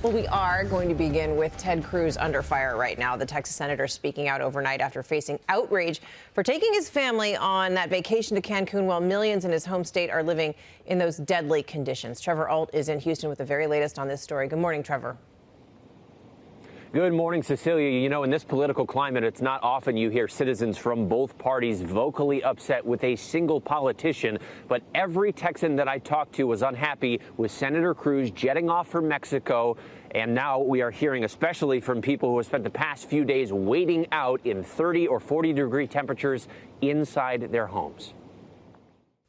Well, we are going to begin with Ted Cruz under fire right now. The Texas senator speaking out overnight after facing outrage for taking his family on that vacation to Cancun while millions in his home state are living in those deadly conditions. Trevor Ault is in Houston with the very latest on this story. Good morning, Trevor. Good morning, Cecilia. You know, in this political climate, it's not often you hear citizens from both parties vocally upset with a single politician. But every Texan that I talked to was unhappy with Senator Cruz jetting off for Mexico. And now we are hearing, especially from people who have spent the past few days waiting out in 30 or 40-degree temperatures inside their homes.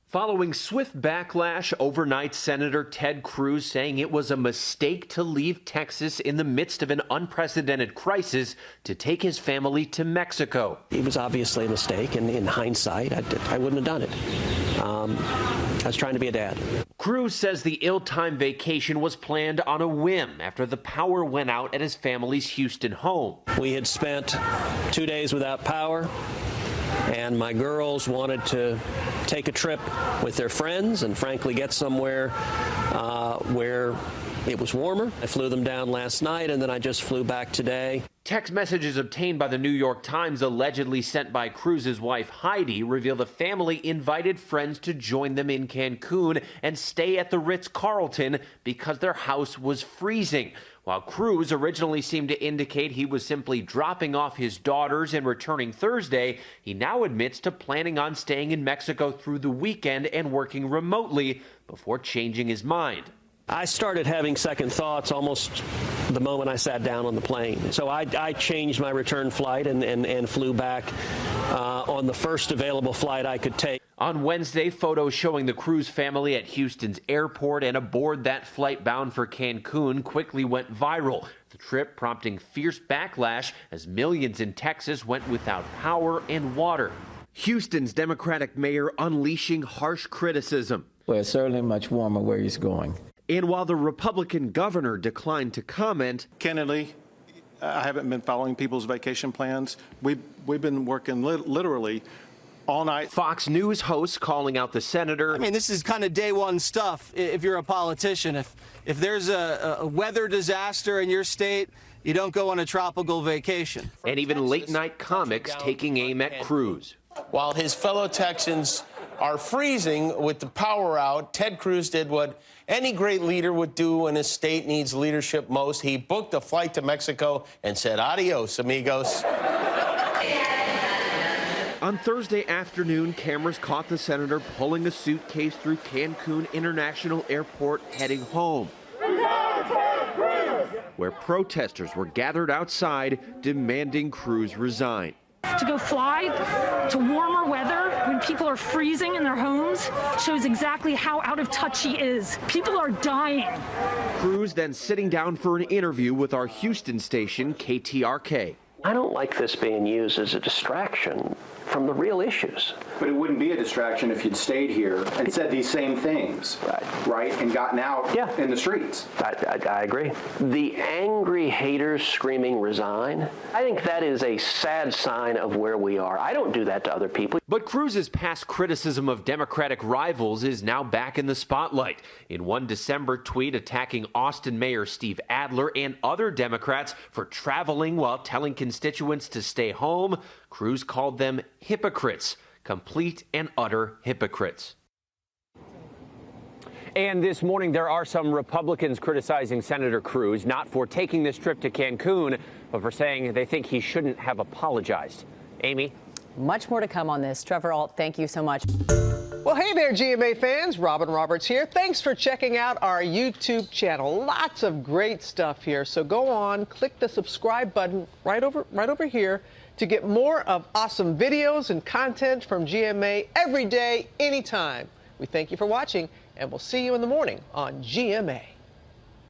Following swift backlash overnight, Senator Ted Cruz saying it was a mistake to leave Texas in the midst of an unprecedented crisis to take his family to Mexico. It was obviously a mistake, and in hindsight, I wouldn't have done it. I was trying to be a dad. Cruz says the ill-timed vacation was planned on a whim after the power went out at his family's Houston home. We had spent 2 days without power, and my girls wanted to take a trip with their friends and frankly get somewhere where it was warmer. I flew them down last night, and then I just flew back today. Text messages obtained by the New York Times allegedly sent by Cruz's wife Heidi reveal the family invited friends to join them in Cancun and stay at the Ritz-Carlton because their house was freezing. While Cruz originally seemed to indicate he was simply dropping off his daughters and returning Thursday, he now admits to planning on staying in Mexico through the weekend and working remotely before changing his mind. I started having second thoughts almost the moment I sat down on the plane. So I changed my return flight and flew back on the first available flight I could take. On Wednesday, photos showing the Cruz family at Houston's airport and aboard that flight bound for Cancun quickly went viral. The trip prompting fierce backlash as millions in Texas went without power and water. Houston's Democratic mayor unleashing harsh criticism. Well, it's certainly much warmer where he's going. And while the Republican governor declined to comment, candidly, I haven't been following people's vacation plans. We've been working literally all night. Fox News hosts calling out the senator. I mean, this is kind of day one stuff if you're a politician. If there's a weather disaster in your state, you don't go on a tropical vacation. And even late-night comics taking aim at Cruz. While his fellow Texans are freezing with the power out, Ted Cruz did what any great leader would do when his state needs leadership most. He booked a flight to Mexico and said, adios, amigos. On Thursday afternoon, cameras caught the senator pulling a suitcase through Cancun International Airport heading home, where protesters were gathered outside demanding Cruz resign. To go fly to warmer weather when people are freezing in their homes shows exactly how out of touch he is. People are dying. Cruz then sitting down for an interview with our Houston station, KTRK. I don't like this being used as a distraction from the real issues. But it wouldn't be a distraction if you'd stayed here and said these same things, right? And gotten out in the streets. I agree. The angry haters screaming resign, I think that is a sad sign of where we are. I don't do that to other people. But Cruz's past criticism of Democratic rivals is now back in the spotlight. In one December tweet attacking Austin Mayor Steve Adler and other Democrats for traveling while telling constituents to stay home, Cruz called them hypocrites, complete and utter hypocrites. And this morning, there are some Republicans criticizing Senator Cruz, not for taking this trip to Cancun, but for saying they think he shouldn't have apologized. Amy? Much more to come on this. Trevor Ault, thank you so much. Well, hey there, GMA fans. Robin Roberts here. Thanks for checking out our YouTube channel. Lots of great stuff here. So go on, click the subscribe button right over here to get more of awesome videos and content from GMA every day, anytime. We thank you for watching, and we'll see you in the morning on GMA.